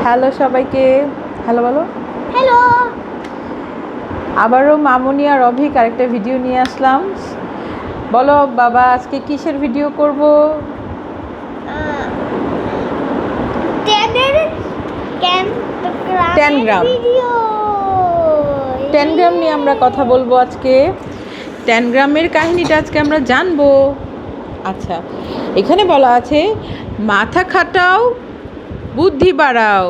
Hello সবাইকে, hello বলো। Hello. আবারও মামুনি আর অভিক আরেকটা ভিডিও নিয়ে আসলাম। বলো বাবা, আজকে কিসের ভিডিও করব? 10 গ্রাম ভিডিও। 10 গ্রাম নিয়ে আমরা কথা বলবো আজকে। 10 গ্রামের কাহিনীটা আজকে আমরা জানবো। আচ্ছা, এখানে বলা আছে মাথা খাটাও বুদ্ধি বাড়াও।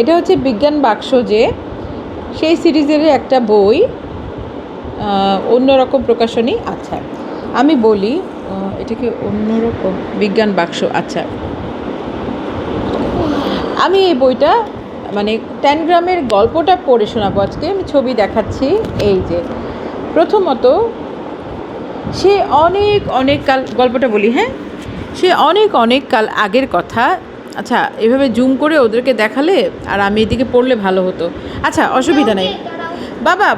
এটা হচ্ছে বিজ্ঞান বাক্স, যে সেই সিরিজের একটা বই, অন্যরকম প্রকাশনী। আচ্ছা আমি বলি, এটাকে অন্যরকম বিজ্ঞান বাক্স। আচ্ছা, আমি এই বইটা মানে 10 গ্রামের গল্পটা পড়ে শোনাবো আজকে। আমি ছবি দেখাচ্ছি। এই যে প্রথমত সে অনেক কাল, গল্পটা বলি, হ্যাঁ, সে অনেক কাল আগের কথা। আচ্ছা, এভাবে জুম করে ওদেরকে দেখালে আর আমি এদিকে পড়লে ভালো হতো। আচ্ছা, অসুবিধা নেই। বাবা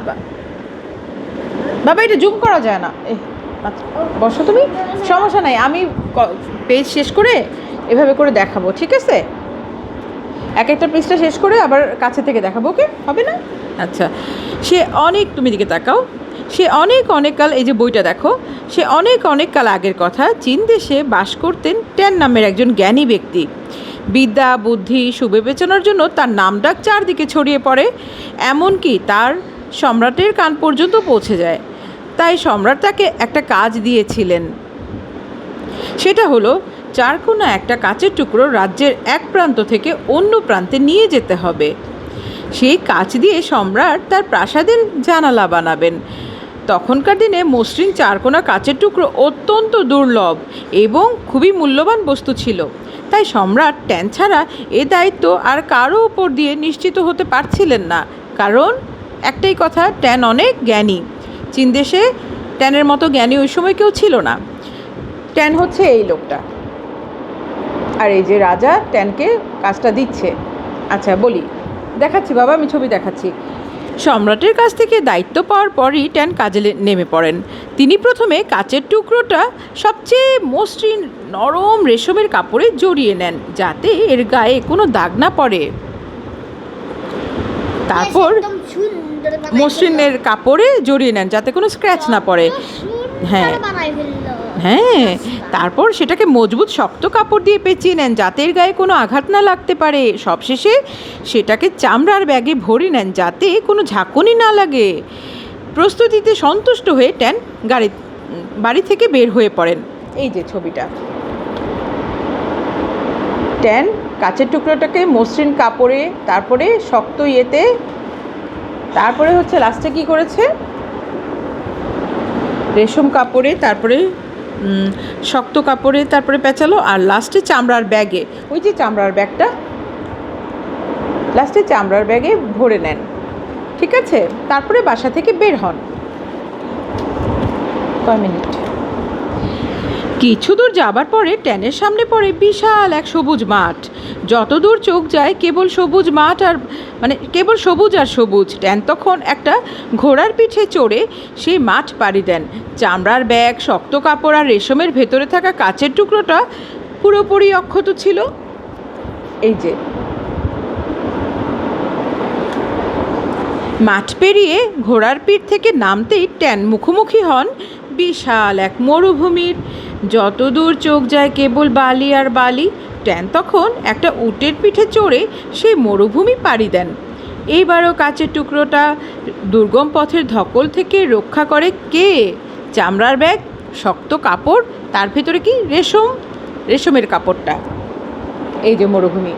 বাবা এটা জুম করা যায় না। বসো তুমি, সমস্যা নাই। আমি পেজ শেষ করে এভাবে করে দেখাবো, ঠিক আছে? এক একটা পেজটা শেষ করে আবার কাছে থেকে দেখাবো, ওকে? হবে না? আচ্ছা, সে অনেক, তুমি দিকে তাকাও। সে অনেক কাল, এই যে বইটা দেখো, সে অনেক কাল আগের কথা, চীন দেশে বাস করতেন ট্যান নামের একজন জ্ঞানী ব্যক্তি। বিদ্যা বুদ্ধি সুবিবেচনার জন্য তার নামডাক চারদিকে ছড়িয়ে পড়ে, এমনকি তার সম্রাটের কান পর্যন্ত পৌঁছে যায়। তাই সম্রাট তাকে একটা কাজ দিয়েছিলেন। সেটা হলো চারকোনা একটা কাচের টুকরো রাজ্যের এক প্রান্ত থেকে অন্য প্রান্তে নিয়ে যেতে হবে। সেই কাচ দিয়ে সম্রাট তার প্রাসাদের জানালা বানাবেন। তখনকার দিনে মসৃণ চারকোনা কাচের টুকরো অত্যন্ত দুর্লভ এবং খুবই মূল্যবান বস্তু ছিল। তাই সম্রাট ট্যান ছাড়া এ দায়িত্ব আর কারো উপর দিয়ে নিশ্চিত হতে পারছিলেন না। কারণ একটাই কথা, ট্যান অনেক জ্ঞানী। চীন দেশে ট্যানের মতো জ্ঞানী ওই সময় কেউ ছিল না। ট্যান হচ্ছে এই লোকটা, আর এই যে রাজা ট্যানকে কাজটা দিচ্ছে। আচ্ছা বলি, দেখাচ্ছি বাবা, আমি ছবি দেখাচ্ছি। সম্রাটের কাছ থেকে দায়িত্ব পাওয়ার পরই ট্যান কাজে নেমে পড়েন। তিনি প্রথমে কাচের টুকরোটা সবচেয়ে মসৃণ নরম রেশমের কাপড়ে জড়িয়ে নেন, যাতে এর গায়ে কোনো দাগ না পড়ে। তারপর মসৃণের কাপড়ে জড়িয়ে নেন যাতে কোনো স্ক্র্যাচ না পড়ে। হ্যাঁ, তারপর সেটাকে মজবুত শক্ত কাপড় দিয়ে পেঁচিয়ে নেন যাতে এর গায়ে কোনো আঘাত না লাগতে পারে। সবশেষে সেটাকে চামড়ার ব্যাগে ভরে নেন যাতে কোনো ঝাঁকুনি না লাগে। প্রস্তুতিতে সন্তুষ্ট হয়ে ট্যান বাড়ি থেকে বের হয়ে পড়েন। এই যে ছবিটা, ট্যান কাচের টুকরোটাকে মসৃণ কাপড়ে, তারপরে শক্ত ইয়েতে, তারপরে হচ্ছে লাস্টে কি করেছে, রেশম কাপড়ে, তারপরে শক্ত কাপড়ে, তারপরে পেঁচালো, আর লাস্টে চামড়ার ব্যাগে, ওই যে চামড়ার ব্যাগটা, লাস্টে চামড়ার ব্যাগে ভরে নেন, ঠিক আছে? তারপরে বাসা থেকে বের হন। কয় মিনিট? কিছু দূর যাবার পরে ট্যানের সামনে পড়ে বিশাল এক সবুজ মাঠ। যত দূর চোখ যায় কেবল সবুজ মাঠ, আর কেবল সবুজ আর সবুজ। ট্যান তখন একটা ঘোড়ার পিঠে চড়ে সেই মাঠ পাড়ি দেন। চামড়ার ব্যাগ, শক্ত কাপড় আর রেশমের ভেতরে থাকা কাচের টুকরোটা পুরোপুরি অক্ষত ছিল। এই যে মাঠ পেরিয়ে ঘোড়ার পিঠ থেকে নামতেই ট্যান মুখোমুখি হন বিশাল এক মরুভূমির। যত দূর চোখ যায় কেবল বালি আর বালি। ট্যান তখন একটা উটের পিঠে চড়ে সেই মরুভূমি পাড়ি দেন। এইবারও কাচের টুকরোটা দুর্গম পথের ধকল থেকে রক্ষা করে কে? চামড়ার ব্যাগ, শক্ত কাপড়, তার ভেতরে কি রেশমের কাপড়টা। এই যে মরুভূমি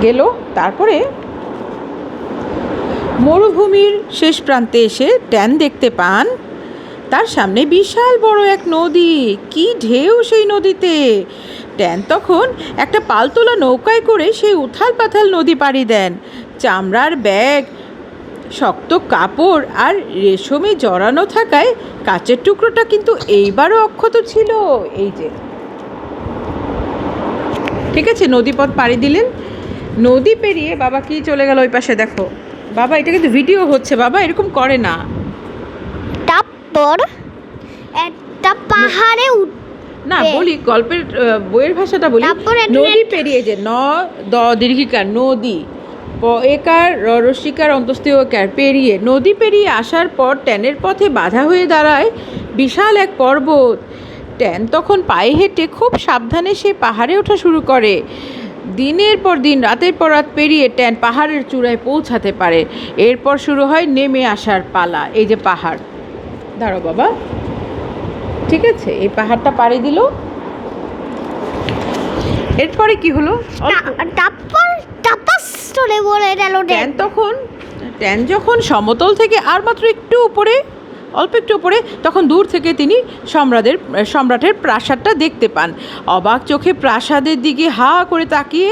গেল। তারপরে মরুভূমির শেষ প্রান্তে এসে ট্যান দেখতে পান তার সামনে বিশাল বড় এক নদী। কি ঢেউ সেই নদীতে! ট্যান তখন একটা পালতোলা নৌকায় করে সেই উথাল পাথাল নদী পাড়ি দেন। চামড়ার ব্যাগ, শক্ত কাপড় আর রেশমে জড়ানো থাকায় কাচের টুকরোটা কিন্তু এইবারও অক্ষত ছিল। এই যে, ঠিক আছে, নদীপথ পাড়ি দিলেন। নদী পেরিয়ে বাবা কি চলে গেল ওই পাশে, দেখো বাবা, এটা কিন্তু ভিডিও হচ্ছে বাবা, এরকম করে না। তারপর একটা পাহাড়ে না বলি গল্পের বইয়ের ভাষাটা বলি। নদী পেরিয়ে যে দ দীর্ঘিকার নদী, একার রসিকার অন্তস্থীয় একার পেরিয়ে, নদী পেরিয়ে আসার পর ট্যানের পথে বাধা হয়ে দাঁড়ায় বিশাল এক পর্বত। ট্যান তখন পায়ে হেঁটে খুব সাবধানে সে পাহাড়ে ওঠা শুরু করে। দিনের পর দিন, রাতের পর রাত পেরিয়ে ট্যান পাহাড়ের চূড়ায় পৌঁছাতে পারে। এরপর শুরু হয় নেমে আসার পালা। এই যে পাহাড়, দাঁড়াও বাবা, ঠিক আছে, এই পাহাড়টা পাড়ি দিল। এরপরে কি হলো? ট্যান যখন সমতল থেকে আর মাত্র একটু উপরে, অল্প একটু উপরে, তখন দূর থেকে তিনি সম্রাটের প্রাসাদটা দেখতে পান। অবাক চোখে প্রাসাদের দিকে হা করে তাকিয়ে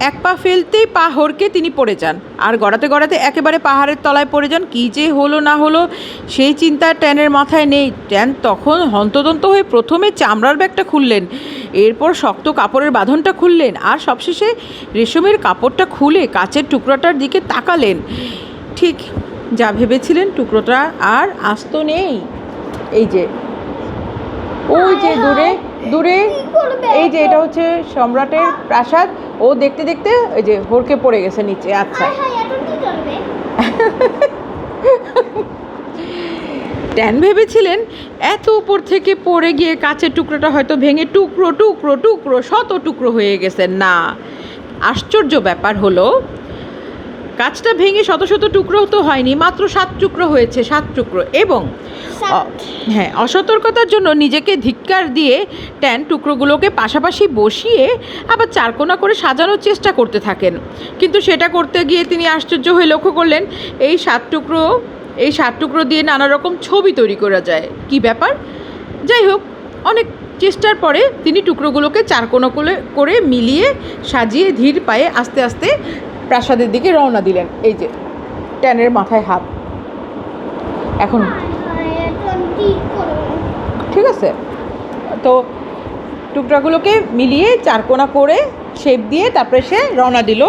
এক পা ফেলতেই পা হড়কে তিনি পড়ে যান, আর গড়াতে গড়াতে একেবারে পাহাড়ের তলায় পড়ে যান। কী যে হলো না হলো সেই চিন্তা ট্যানের মাথায় নেই। ট্যান তখন হন্তদন্ত হয়ে প্রথমে চামড়ার ব্যাগটা খুললেন, এরপর শক্ত কাপড়ের বাঁধনটা খুললেন, আর সবশেষে রেশমের কাপড়টা খুলে কাচের টুকরোটার দিকে তাকালেন। ঠিক যা ভেবেছিলেন, টুকরোটা আর আস্ত নেই। এই যে ওই যে দূরে দূরে, এই যে এটা হচ্ছে সম্রাটের প্রাসাদ। ও দেখতে দেখতে ওই যে হড়কে পড়ে গেছে নিচে। আচ্ছা, ট্যান ভেবেছিলেন এত উপর থেকে পড়ে গিয়ে কাচের টুকরোটা হয়তো ভেঙে টুকরো টুকরো টুকরো শত টুকরো হয়ে গেছে। না, আশ্চর্য ব্যাপার হলো কাচটা ভেঙে শত শত টুকরো তো হয়নি, মাত্র 7 টুকরো হয়েছে, 7 টুকরো। এবং হ্যাঁ, অসতর্কতার জন্য নিজেকে ধিক্কার দিয়ে ট্যান টুকরোগুলোকে পাশাপাশি বসিয়ে আবার চারকোনা করে সাজানোর চেষ্টা করতে থাকেন। কিন্তু সেটা করতে গিয়ে তিনি আশ্চর্য হয়ে লক্ষ্য করলেন এই 7 টুকরো দিয়ে নানা রকম ছবি তৈরি করা যায়। কি ব্যাপার? যাই হোক, অনেক চেষ্টার পরে তিনি টুকরোগুলোকে চারকোনা করে মিলিয়ে সাজিয়ে ধীর পায়ে আস্তে আস্তে প্রাসাদের দিকে রওনা দিলেন। এই যে ট্যানের মাথায় হাত। এখন ঠিক আছে, তো টুকরাগুলোকে মিলিয়ে চারকোনা করে শেপ দিয়ে তারপরে সে রওনা দিল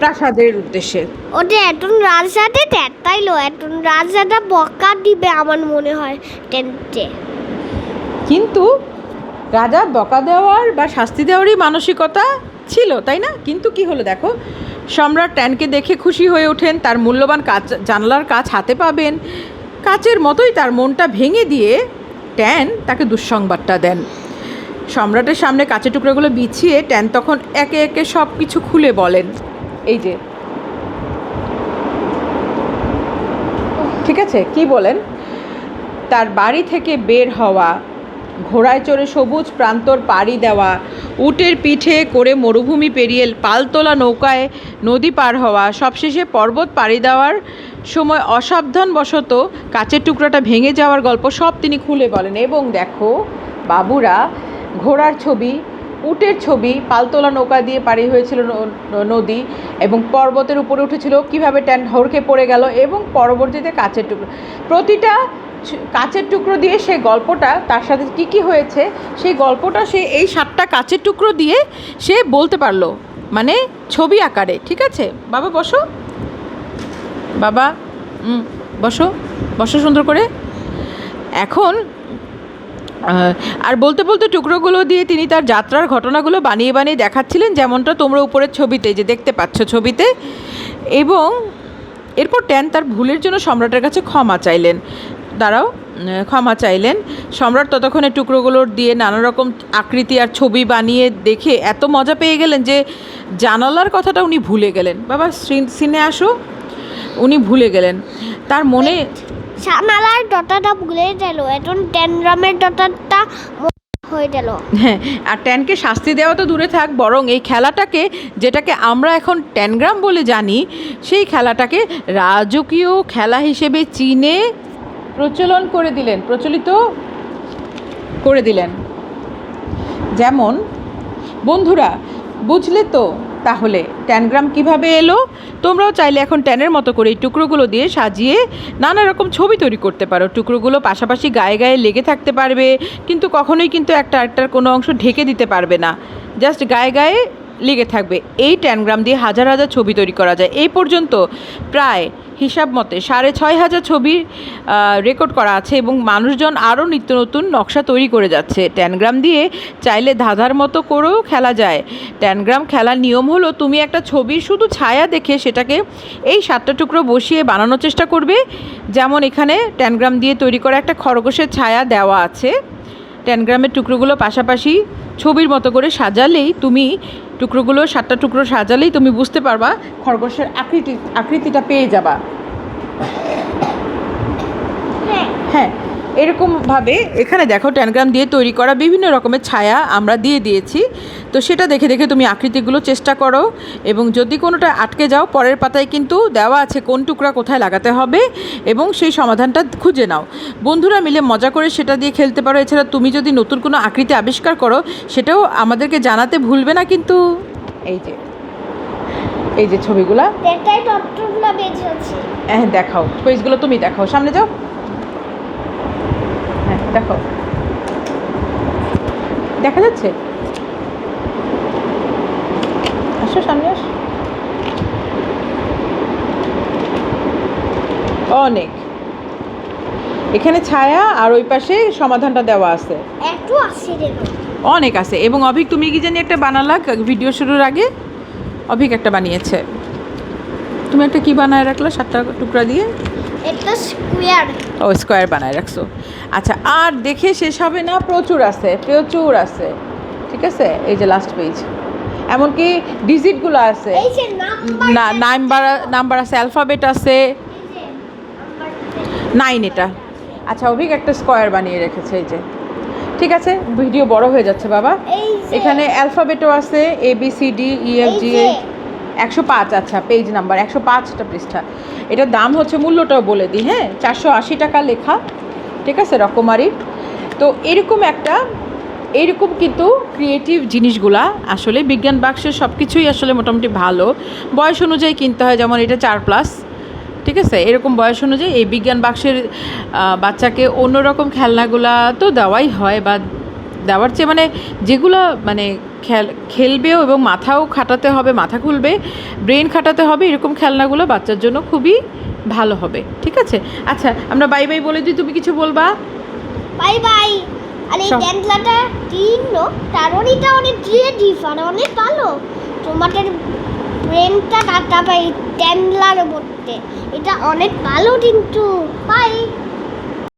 প্রাসাদের উদ্দেশ্যে। ওটা এখন রাজসাথে তেতাইলো, এখন রাজসাথে বকা দিবে আমার মনে হয় টেন্টে। কিন্তু রাজা বকা দেওয়ার বা শাস্তি দেওয়ারই মানসিকতা ছিল, তাই না? কিন্তু কি হলো দেখো, সম্রাট ট্যানকে দেখে খুশি হয়ে ওঠেন। তার মূল্যবান জানলার কাজ হাতে পাবেন। কাচের মতোই তার মনটা ভেঙে দিয়ে ট্যান তাকে দুঃসংবাদটা দেন। সম্রাটের সামনে কাচের টুকরোগুলো বিছিয়ে ট্যান তখন একে একে সব কিছু খুলে বলেন। এই যে, ঠিক আছে, কি বলেন? তার বাড়ি থেকে বের হওয়া, ঘোড়ায় চড়ে সবুজ প্রান্তর পাড়ি দেওয়া, উটের পিঠে করে মরুভূমি পেরিয়ে পালতোলা নৌকায় নদী পার হওয়া, সবশেষে পর্বত পাড়ি দেওয়ার সময় অসাবধানবশত কাচের টুকরাটা ভেঙে যাওয়ার গল্প সব তিনি খুলে বলেন। এবং দেখো বাবুরা, ঘোড়ার ছবি, উটের ছবি, পালতোলা নৌকা দিয়ে পাড়ি হয়েছিল নদী, এবং পর্বতের উপরে উঠেছিল, কিভাবে ট্যান হড়কে পড়ে গেল, এবং পরবর্তীতে কাচের টুকরো, প্রতিটা কাচের টুকরো দিয়ে সে গল্পটা, তার সাথে কি কি হয়েছে সেই গল্পটা সে এই 7টা কাচের টুকরো দিয়ে সে বলতে পারলো, মানে ছবি আকারে। ঠিক আছে বাবা, বসো বাবা, বসো বসো সুন্দর করে। এখন আর বলতে বলতে টুকরোগুলো দিয়ে তিনি তার যাত্রার ঘটনাগুলো বানিয়ে বানিয়ে দেখাচ্ছিলেন, যেমনটা তোমরা উপরের ছবিতে যে দেখতে পাচ্ছ ছবিতে। এবং এরপর ট্যান তার ভুলের জন্য সম্রাটের কাছে ক্ষমা চাইলেন। ক্ষমা চাইলেন। সম্রাট ততক্ষণে টুকরোগুলোর দিয়ে নানা রকম আকৃতি আর ছবি বানিয়ে দেখে এত মজা পেয়ে গেলেন যে জানালার কথাটা উনি ভুলে গেলেন। বাবা সিনে আসো। উনি ভুলে গেলেন, তার মনে জানালার ডটাটা ভুলে গেল, এখন ট্যানগ্রামের ডটাটা হয়ে গেল। হ্যাঁ, আর ট্যানকে শাস্তি দেওয়া তো দূরে থাক, বরং এই খেলাটাকে, যেটাকে আমরা এখন ট্যানগ্রাম বলে জানি, সেই খেলাটাকে রাজকীয় খেলা হিসেবে চীনে প্রচলিত করে দিলেন। যেমন বন্ধুরা বুঝলে তো তাহলে ট্যানগ্রাম কিভাবে এলো? তোমরাও চাইলে এখন ট্যানের মতো করে এই টুকরোগুলো দিয়ে সাজিয়ে নানা রকম ছবি তৈরি করতে পারো। টুকরোগুলো পাশাপাশি গায়ে গায়ে লেগে থাকতে পারবে, কিন্তু কখনোই কিন্তু একটা আরেকটার কোনো অংশ ঢেকে দিতে পারবে না। জাস্ট গায়ে গায়ে লেগে থাকবে। এই 10 গ্রাম দিয়ে হাজার হাজার ছবি তৈরি করা যায়। এই পর্যন্ত প্রায় হিসাব মতে 6,500 ছবি রেকর্ড করা আছে এবং মানুষজন আরও নিত্য নতুন নকশা তৈরি করে যাচ্ছে। 10 গ্রাম দিয়ে চাইলে ধাঁধার মতো করেও খেলা যায়। 10 গ্রাম খেলার নিয়ম হলো তুমি একটা ছবির শুধু ছায়া দেখে সেটাকে এই 7টা টুকরো বসিয়ে বানানোর চেষ্টা করবে। যেমন এখানে 10 গ্রাম দিয়ে তৈরি করা একটা খরগোশের ছায়া দেওয়া আছে। 10 গ্রামের টুকরোগুলো পাশাপাশি ছবির মতো করে সাজালেই তুমি টুকরোগুলো 7টা টুকরো সাজালেই তুমি বুঝতে পারবা, খরগোশের আকৃতিটা পেয়ে যাবা। হ্যাঁ, এরকমভাবে এখানে দেখো 10 গ্রাম দিয়ে তৈরি করা বিভিন্ন রকমের ছায়া আমরা দিয়ে দিয়েছি। তো সেটা দেখে দেখে তুমি আকৃতিগুলো চেষ্টা করো এবং যদি কোনোটা আটকে যাও পরের পাতায় কিন্তু দেওয়া আছে কোন টুকরা কোথায় লাগাতে হবে এবং সেই সমাধানটা খুঁজে নাও। বন্ধুরা মিলে মজা করে সেটা দিয়ে খেলতে পারো। এছাড়া তুমি যদি নতুন কোনো আকৃতি আবিষ্কার করো সেটাও আমাদেরকে জানাতে ভুলবে না কিন্তু। এই যে ছবিগুলা এটাই টপটপগুলো বেঁচে আছে। হ্যাঁ দেখাও, পেজগুলো তুমি দেখাও, সামনে যাও। হ্যাঁ দেখো, দেখা যাচ্ছে? আসো সামনে আসো। অনেক এখানে ছায়া আর ওই পাশে সমাধানটা দেওয়া আছে। একটু আছে দেখো, অনেক আছে। এবং অভিক তুমি কি জানি একটা বানালা ভিডিও শুরুর আগে? অভিক একটা বানিয়েছে। তুমি একটা কি বানায় রাখলো 7টা টুকরা দিয়ে? এটা স্কোয়ার। ও স্কোয়ার বানায় রাখছো। আচ্ছা, আর দেখে শেষ হবে না, প্রচুর আছে প্রচুর আছে। ঠিক আছে, এই যে লাস্ট পেজ, এমনকি ডিজিটগুলো আছে, এই যে নাম্বার আছে, অ্যালফাবেট আছে। 9 এটা। আচ্ছা, অভিক একটা স্কোয়ার বানিয়ে রেখেছে এই যে। ঠিক আছে, ভিডিও বড় হয়ে যাচ্ছে বাবা। এখানে অ্যালফাবেটও আছে, ABCDEFG 105। আচ্ছা, পেজ নাম্বার 105টা পৃষ্ঠা। এটার দাম হচ্ছে, মূল্যটাও বলে দিই, হ্যাঁ, 480 টাকা লেখা। ঠিক আছে, রকমারি। তো এরকম কিন্তু ক্রিয়েটিভ জিনিসগুলা আসলে বিজ্ঞান বাক্সের সব কিছুই আসলে মোটামুটি ভালো। বয়স অনুযায়ী কিনতে হয়, যেমন এটা 4+। ঠিক আছে, এরকম বয়স অনুযায়ী এই বিজ্ঞান বাক্সের বাচ্চাকে অন্যরকম খেলনাগুলা তো দেওয়াই হয়, বা দেওয়ার চেয়ে মানে যেগুলো মানে খেলবেও এবং মাথাও খাটাতে হবে, মাথা খুলবে, ব্রেন খাটাতে হবে, এরকম খেলনাগুলো বাচ্চার জন্য খুবই ভালো হবে। ঠিক আছে, আচ্ছা আমরা বাই বাই বলে দিই, তুমি কিছু বলবা? Bye bye. আর এই ট্যান্ডলাটা কিনো, কারণ এটা অনেক ক্রিয়েটিভ আর অনেক ভালো। তোমাদের ব্রেনটা কাটাবে এই ট্যান্ডলার মধ্যে, এটা অনেক ভালো কিন্তু। বাই।